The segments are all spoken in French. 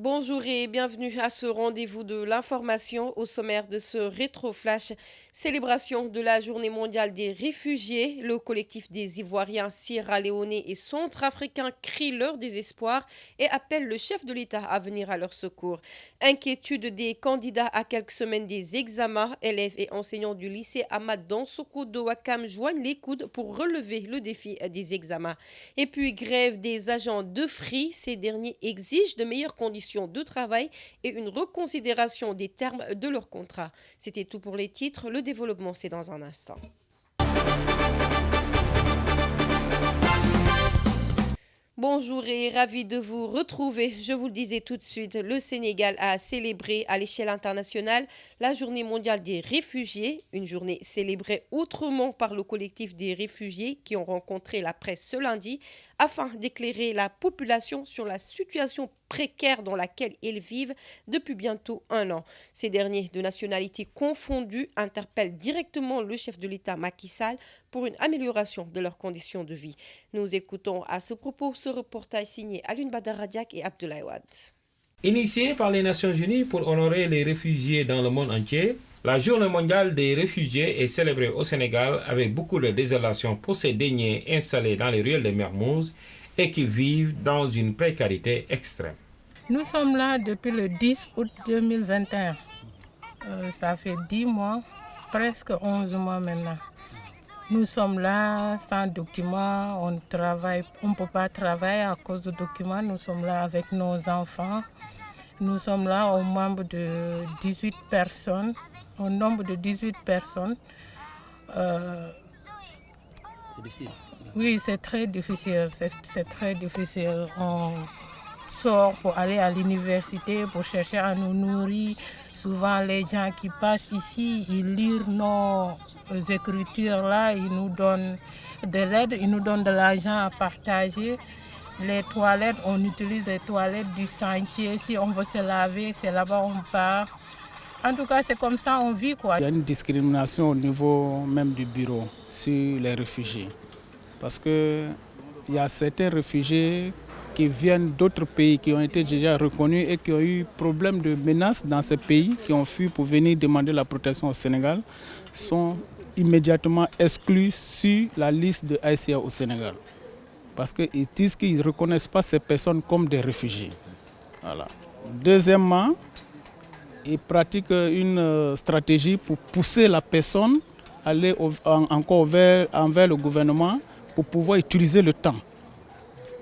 Bonjour et bienvenue à ce rendez-vous de l'information au sommaire de ce rétro-flash. Célébration de la Journée mondiale des réfugiés. Le collectif des Ivoiriens sierra-léonais et centrafricains crie leur désespoir et appelle le chef de l'État à venir à leur secours. Inquiétude des candidats à quelques semaines des examens. Élèves et enseignants du lycée Ahmad Dansoko de Ouakam joignent les coudes pour relever le défi des examens. Et puis grève des agents de Free. Ces derniers exigent de meilleures conditions de travail et une reconsidération des termes de leur contrat. C'était tout pour les titres. Le développement, c'est dans un instant. Bonjour et ravi de vous retrouver. Je vous le disais tout de suite, le Sénégal a célébré à l'échelle internationale la Journée mondiale des réfugiés, une journée célébrée autrement par le collectif des réfugiés qui ont rencontré la presse ce lundi afin d'éclairer la population sur la situation précaire dans laquelle ils vivent depuis bientôt un an. Ces derniers, de nationalités confondues, interpellent directement le chef de l'État Macky Sall pour une amélioration de leurs conditions de vie. Nous écoutons à ce propos ce reportage signé Alioune Badara Diack et Abdoulaye Wade. Initiée par les Nations Unies pour honorer les réfugiés dans le monde entier, la Journée mondiale des réfugiés est célébrée au Sénégal avec beaucoup de désolation pour ces derniers installés dans les ruelles de Mermoz et qui vivent dans une précarité extrême. Nous sommes là depuis le 10 août 2021. Ça fait 10 mois, presque 11 mois maintenant. Nous sommes là sans documents, on ne peut pas travailler à cause de documents. Nous sommes là avec nos enfants. Nous sommes là au nombre de 18 personnes. C'est difficile. Oui, c'est très difficile. C'est très difficile. On sort pour aller à l'université, pour chercher à nous nourrir. Souvent, les gens qui passent ici, ils lisent nos écritures là, ils nous donnent de l'aide, ils nous donnent de l'argent à partager. Les toilettes, on utilise les toilettes du sentier. Si on veut se laver, c'est là-bas on part. En tout cas, c'est comme ça on vit, quoi. Il y a une discrimination au niveau même du bureau sur les réfugiés. Parce qu'il y a certains réfugiés qui viennent d'autres pays, qui ont été déjà reconnus et qui ont eu problème de menaces dans ces pays, qui ont fui pour venir demander la protection au Sénégal, sont immédiatement exclus sur la liste de ICA au Sénégal. Parce qu'ils disent qu'ils ne reconnaissent pas ces personnes comme des réfugiés. Voilà. Deuxièmement, ils pratiquent une stratégie pour pousser la personne à aller encore envers le gouvernement pour pouvoir utiliser le temps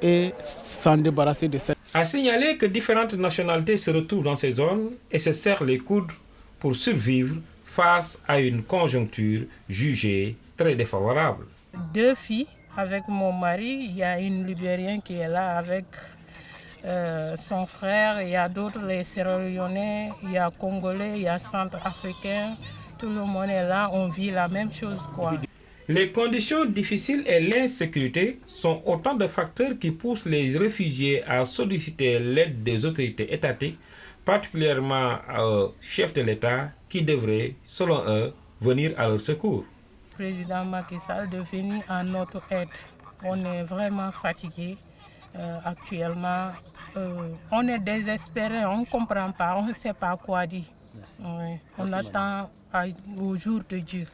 et s'en débarrasser de cette. A signaler que différentes nationalités se retrouvent dans ces zones et se serrent les coudes pour survivre face à une conjoncture jugée très défavorable. 2 filles avec mon mari, il y a une Libérienne qui est là avec son frère, il y a d'autres, les Sierra-Léonais, il y a Congolais, il y a Centrafricains, tout le monde est là, on vit la même chose, quoi. Les conditions difficiles et l'insécurité sont autant de facteurs qui poussent les réfugiés à solliciter l'aide des autorités étatiques, particulièrement au chef de l'État qui devrait, selon eux, venir à leur secours. Le président Macky Sall de venir à notre aide. On est vraiment fatigué actuellement. On est désespéré, on ne comprend pas, on ne sait pas quoi dire. Oui, on attend au jour de Dieu.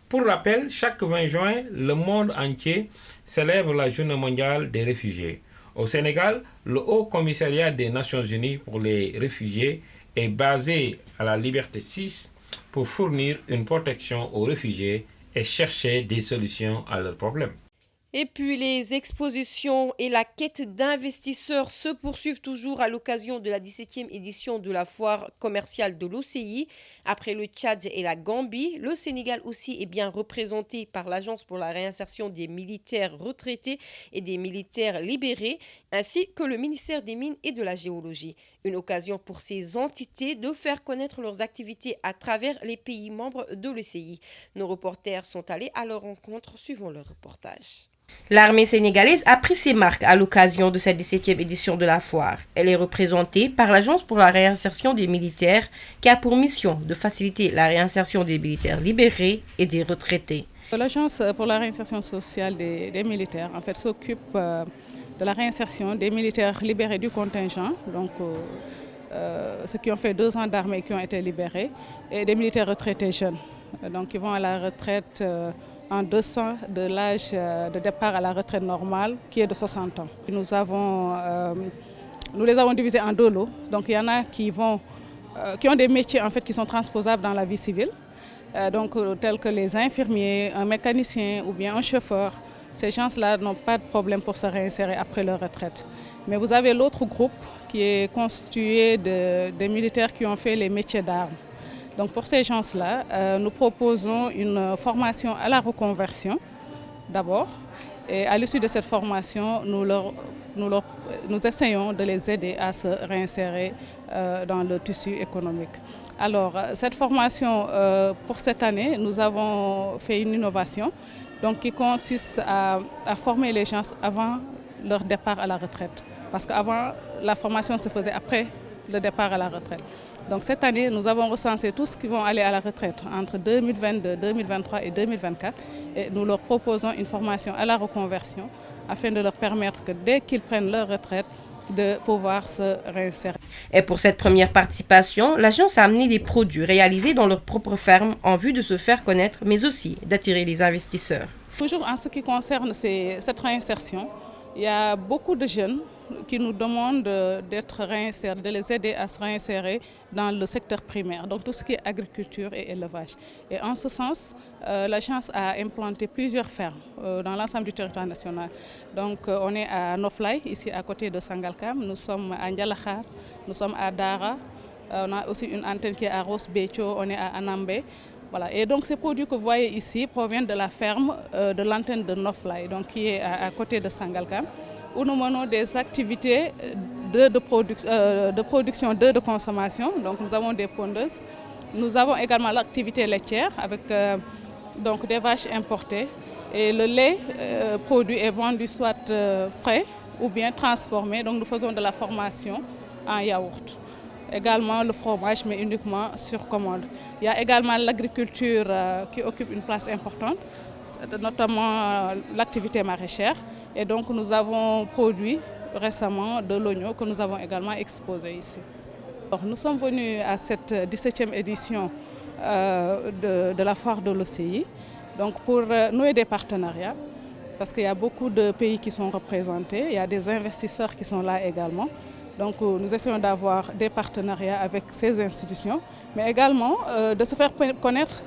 Pour rappel, chaque 20 juin, le monde entier célèbre la Journée mondiale des réfugiés. Au Sénégal, le Haut Commissariat des Nations Unies pour les réfugiés est basé à la Liberté 6 pour fournir une protection aux réfugiés et chercher des solutions à leurs problèmes. Et puis les expositions et la quête d'investisseurs se poursuivent toujours à l'occasion de la 17e édition de la foire commerciale de l'OCI. Après le Tchad et la Gambie, le Sénégal aussi est bien représenté par l'Agence pour la réinsertion des militaires retraités et des militaires libérés, ainsi que le ministère des Mines et de la Géologie. Une occasion pour ces entités de faire connaître leurs activités à travers les pays membres de l'OCI. Nos reporters sont allés à leur rencontre, suivant leur reportage. L'armée sénégalaise a pris ses marques à l'occasion de cette 17e édition de la foire. Elle est représentée par l'Agence pour la réinsertion des militaires qui a pour mission de faciliter la réinsertion des militaires libérés et des retraités. L'Agence pour la réinsertion sociale des militaires en fait, s'occupe de de la réinsertion des militaires libérés du contingent, donc ceux qui ont fait 2 ans d'armée qui ont été libérés, et des militaires retraités jeunes. Donc ils vont à la retraite en deçà de l'âge de départ à la retraite normale qui est de 60 ans. Nous les avons divisés en 2 lots. Donc il y en a qui ont des métiers en fait, qui sont transposables dans la vie civile, tels que les infirmiers, un mécanicien ou bien un chauffeur. Ces gens-là n'ont pas de problème pour se réinsérer après leur retraite. Mais vous avez l'autre groupe qui est constitué des militaires qui ont fait les métiers d'armes. Donc pour ces gens-là, nous proposons une formation à la reconversion d'abord. Et à l'issue de cette formation, nous essayons de les aider à se réinsérer dans le tissu économique. Alors cette formation, pour cette année, nous avons fait une innovation qui consiste à former les gens avant leur départ à la retraite. Parce qu'avant, la formation se faisait après le départ à la retraite. Donc cette année, nous avons recensé tous ceux qui vont aller à la retraite entre 2022, 2023 et 2024 et nous leur proposons une formation à la reconversion afin de leur permettre que dès qu'ils prennent leur retraite, de pouvoir se réinsérer. Et pour cette première participation, l'agence a amené des produits réalisés dans leur propre ferme en vue de se faire connaître, mais aussi d'attirer les investisseurs. Toujours en ce qui concerne cette réinsertion, il y a beaucoup de jeunes qui nous demandent d'être réinsérés, de les aider à se réinsérer dans le secteur primaire, donc tout ce qui est agriculture et élevage. Et en ce sens, l'agence a implanté plusieurs fermes dans l'ensemble du territoire national. Donc on est à Noflay, ici à côté de Sangalkam, nous sommes à Ndialakhar, nous sommes à Dara, on a aussi une antenne qui est à Ross-Béthio, on est à Anambé. Voilà. Et donc ces produits que vous voyez ici proviennent de la ferme de l'antenne de Noflay, donc qui est à côté de Sangalkam, où nous menons des activités de production d'œufs de consommation. Donc nous avons des pondeuses. Nous avons également l'activité laitière avec des vaches importées. Et le lait produit est vendu soit frais ou bien transformé. Donc nous faisons de la formation en yaourt. Également le fromage, mais uniquement sur commande. Il y a également l'agriculture qui occupe une place importante, notamment l'activité maraîchère. Et donc nous avons produit récemment de l'oignon que nous avons également exposé ici. Alors, nous sommes venus à cette 17e édition de la foire de l'OCI pour nouer des partenariats, parce qu'il y a beaucoup de pays qui sont représentés, il y a des investisseurs qui sont là également. Donc nous essayons d'avoir des partenariats avec ces institutions, mais également de se faire connaître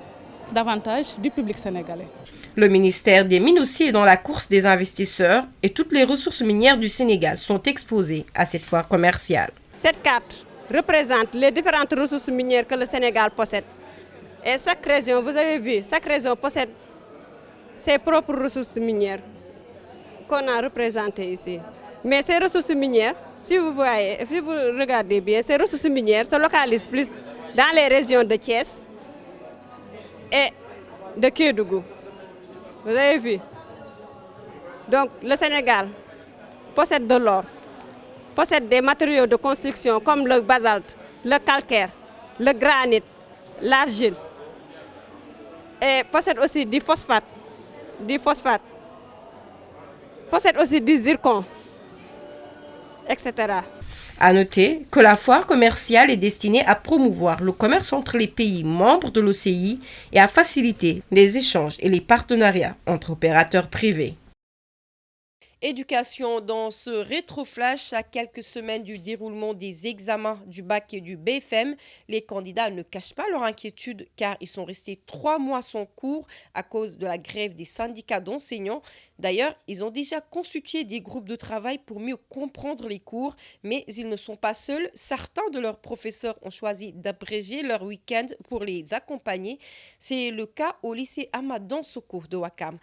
davantage du public sénégalais. Le ministère des Mines aussi est dans la course des investisseurs et toutes les ressources minières du Sénégal sont exposées à cette foire commerciale. Cette carte représente les différentes ressources minières que le Sénégal possède. Et chaque région, vous avez vu, chaque région possède ses propres ressources minières qu'on a représentées ici. Mais ces ressources minières, si vous regardez bien, ces ressources minières se localisent plus dans les régions de Thiès et de Kédougou. Vous avez vu? Donc le Sénégal possède de l'or, possède des matériaux de construction comme le basalte, le calcaire, le granit, l'argile, et possède aussi du phosphate, possède aussi du zircon, etc. À noter que la foire commerciale est destinée à promouvoir le commerce entre les pays membres de l'OCI et à faciliter les échanges et les partenariats entre opérateurs privés. Éducation dans ce rétroflash à quelques semaines du déroulement des examens du bac et du BFM. Les candidats ne cachent pas leur inquiétude car ils sont restés 3 mois sans cours à cause de la grève des syndicats d'enseignants. D'ailleurs, ils ont déjà constitué des groupes de travail pour mieux comprendre les cours, mais ils ne sont pas seuls. Certains de leurs professeurs ont choisi d'abréger leur week-end pour les accompagner. C'est le cas au lycée Amadan Soko de Ouakam.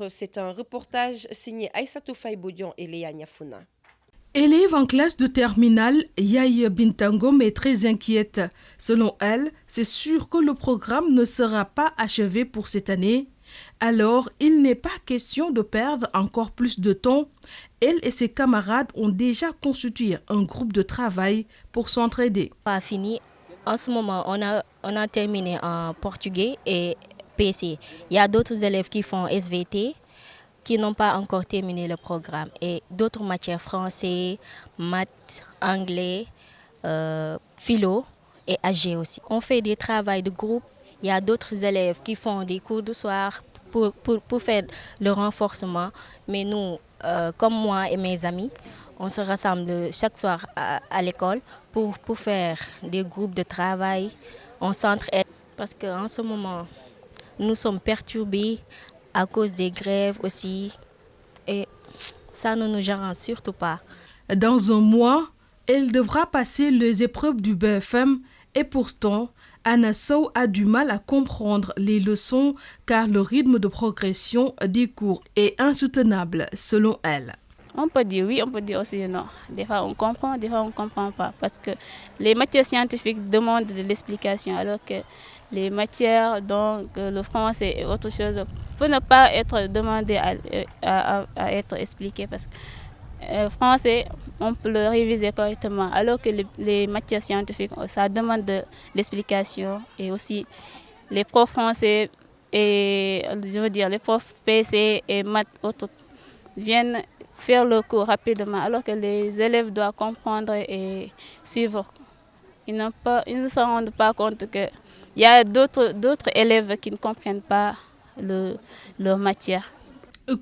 C'est un reportage signé Aïssatou Faye-Bodian et Léa Niafouna. Élève en classe de terminale, Yaye Bintangom est très inquiète. Selon elle, c'est sûr que le programme ne sera pas achevé pour cette année. Alors, il n'est pas question de perdre encore plus de temps. Elle et ses camarades ont déjà constitué un groupe de travail pour s'entraider. Pas fini. En ce moment, on a terminé en portugais et PC. Il y a d'autres élèves qui font SVT qui n'ont pas encore terminé le programme. Et d'autres matières, français, maths, anglais, philo et AG aussi. On fait des travaux de groupe. Il y a d'autres élèves qui font des cours de soir pour faire le renforcement. Mais nous, comme moi et mes amis, on se rassemble chaque soir à l'école pour faire des groupes de travail. On s'entraide parce qu'en ce moment, nous sommes perturbés à cause des grèves aussi. Et ça ne nous arrange surtout pas. Dans un mois, elle devra passer les épreuves du BFM et pourtant, Anna Sow a du mal à comprendre les leçons car le rythme de progression des cours est insoutenable selon elle. On peut dire oui, on peut dire aussi non. Des fois on comprend, des fois on ne comprend pas. Parce que les matières scientifiques demandent de l'explication alors que les matières, donc le français et autre chose, peuvent ne pas être demandées à être expliquées. Parce que français, on peut le réviser correctement, alors que les matières scientifiques, ça demande de l'explication. Et aussi, les profs français et, je veux dire, les profs PC et maths autres viennent faire le cours rapidement, alors que les élèves doivent comprendre et suivre. Ils ne se rendent pas compte qu'il y a d'autres élèves qui ne comprennent pas leur matière.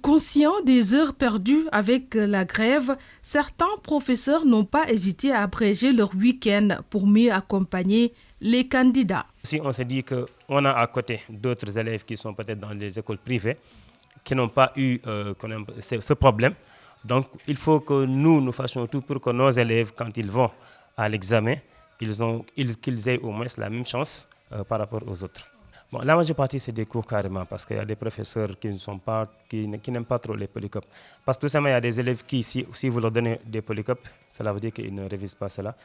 Conscients des heures perdues avec la grève, certains professeurs n'ont pas hésité à abréger leur week-end pour mieux accompagner les candidats. Si on se dit qu'on a à côté d'autres élèves qui sont peut-être dans les écoles privées, qui n'ont pas eu ce problème, donc il faut que nous fassions tout pour que nos élèves, quand ils vont à l'examen, qu'ils aient au moins la même chance par rapport aux autres. Bon, la majeure partie, c'est des cours carrément, parce qu'il y a des professeurs qui n'aiment pas trop les polycopes. Parce que tout simplement, il y a des élèves qui, si vous leur donnez des polycopes, cela veut dire qu'ils ne révisent pas cela.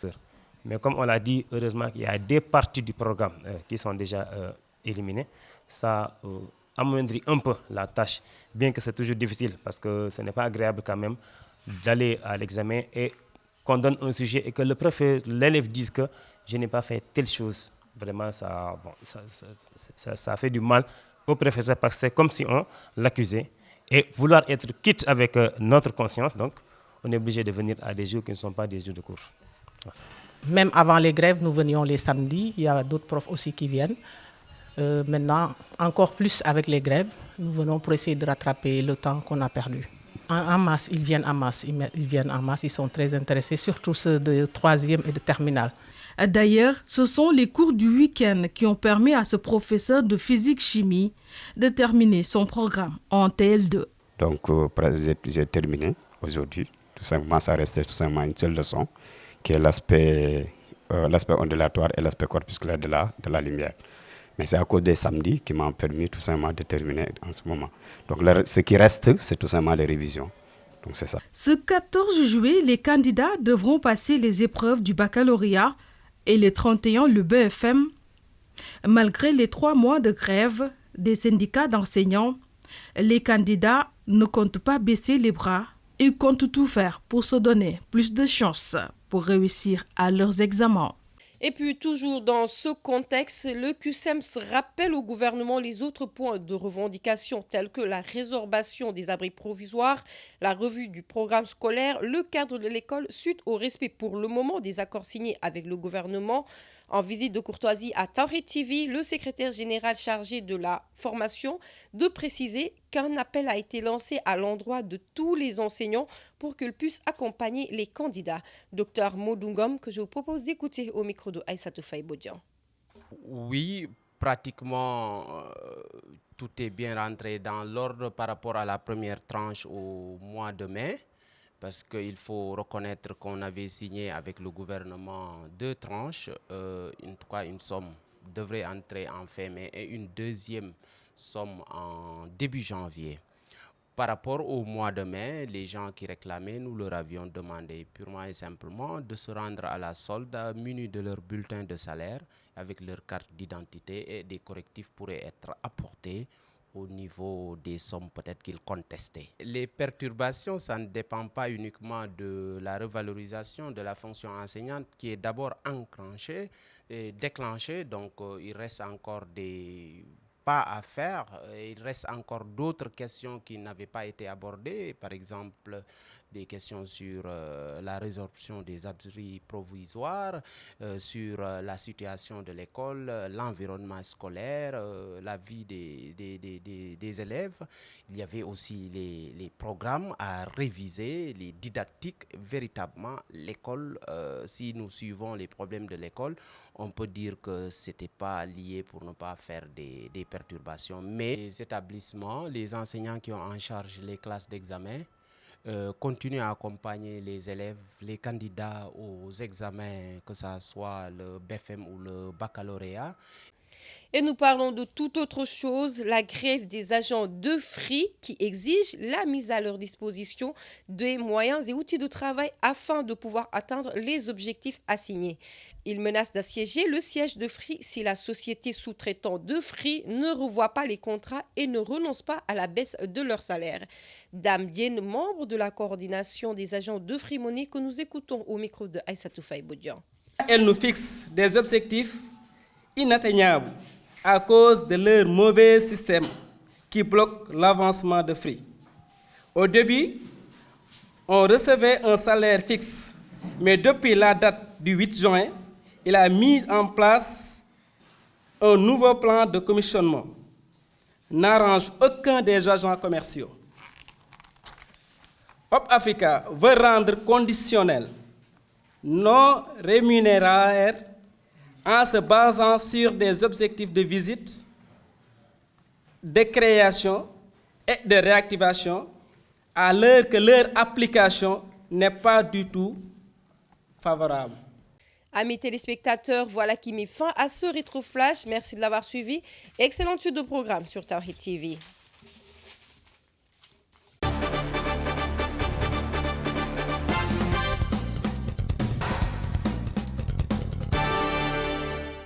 Mais comme on l'a dit, heureusement, il y a des parties du programme qui sont déjà éliminées. Ça amoindrit un peu la tâche, bien que c'est toujours difficile, parce que ce n'est pas agréable quand même d'aller à l'examen et qu'on donne un sujet et que l'élève dise que je n'ai pas fait telle chose. Vraiment, ça fait du mal au professeur parce que c'est comme si on l'accusait. Et vouloir être quitte avec notre conscience, donc, on est obligé de venir à des jours qui ne sont pas des jours de cours. Même avant les grèves, nous venions les samedis. Il y a d'autres profs aussi qui viennent. Maintenant, encore plus avec les grèves, nous venons pour essayer de rattraper le temps qu'on a perdu. En masse, ils viennent en masse. Ils sont très intéressés, surtout ceux de 3e et de terminale. D'ailleurs, ce sont les cours du week-end qui ont permis à ce professeur de physique-chimie de terminer son programme en TL2. Donc, j'ai terminé aujourd'hui. Tout simplement, ça restait tout simplement une seule leçon, qui est l'aspect ondulatoire et l'aspect corpusculaire de la lumière. Mais c'est à cause des samedis qui m'ont permis tout simplement de terminer en ce moment. Donc, ce qui reste, c'est tout simplement les révisions. Donc, c'est ça. Ce 14 juillet, les candidats devront passer les épreuves du baccalauréat et les 31 le BFM. Malgré les 3 mois de grève des syndicats d'enseignants, les candidats ne comptent pas baisser les bras. Ils comptent tout faire pour se donner plus de chances pour réussir à leurs examens. Et puis, toujours dans ce contexte, le QSEMS rappelle au gouvernement les autres points de revendication tels que la résorbation des abris provisoires, la revue du programme scolaire, le cadre de l'école suite au respect pour le moment des accords signés avec le gouvernement. En visite de courtoisie à Tawhid TV, le secrétaire général chargé de la formation de préciser qu'un appel a été lancé à l'endroit de tous les enseignants pour qu'ils puissent accompagner les candidats. Docteur Modungom, que je vous propose d'écouter au micro de Aïssatou Faye Bodian. Oui, pratiquement tout est bien rentré dans l'ordre par rapport à la première tranche au mois de mai. Parce qu'il faut reconnaître qu'on avait signé avec le gouvernement 2 tranches. Une somme devrait entrer en fin mai et une deuxième somme en début janvier. Par rapport au mois de mai, les gens qui réclamaient, nous leur avions demandé purement et simplement de se rendre à la solde munis de leur bulletin de salaire avec leur carte d'identité et des correctifs pourraient être apportés au niveau des sommes peut-être qu'ils contestaient. Les perturbations, ça ne dépend pas uniquement de la revalorisation de la fonction enseignante qui est d'abord enclenchée et déclenchée. Donc il reste encore des pas à faire. Il reste encore d'autres questions qui n'avaient pas été abordées, par exemple des questions sur la résorption des abris provisoires, sur la situation de l'école, l'environnement scolaire, la vie des élèves. Il y avait aussi les programmes à réviser, les didactiques. Véritablement, l'école, si nous suivons les problèmes de l'école, on peut dire que ce n'était pas lié pour ne pas faire des perturbations. Mais les établissements, les enseignants qui ont en charge les classes d'examen, continuent à accompagner les élèves, les candidats aux examens, que ce soit le BFM ou le baccalauréat. Et nous parlons de toute autre chose, la grève des agents de Free qui exige la mise à leur disposition des moyens et outils de travail afin de pouvoir atteindre les objectifs assignés. Ils menacent d'assiéger le siège de Free si la société sous-traitant de Free ne revoit pas les contrats et ne renonce pas à la baisse de leur salaire. Dame Diène, membre de la coordination des agents de Free Money, que nous écoutons au micro de Aïssatou Faye Bodian. Elle nous fixe des objectifs inatteignables à cause de leur mauvais système qui bloque l'avancement de Free. Au début, on recevait un salaire fixe, mais depuis la date du 8 juin, il a mis en place un nouveau plan de commissionnement. N'arrange aucun des agents commerciaux. Hop Africa veut rendre conditionnel, non rémunéraire, en se basant sur des objectifs de visite, de création et de réactivation, à l'heure que leur application n'est pas du tout favorable. Amis téléspectateurs, voilà qui met fin à ce rétroflash. Merci de l'avoir suivi. Excellente suite de programme sur Tawhid TV.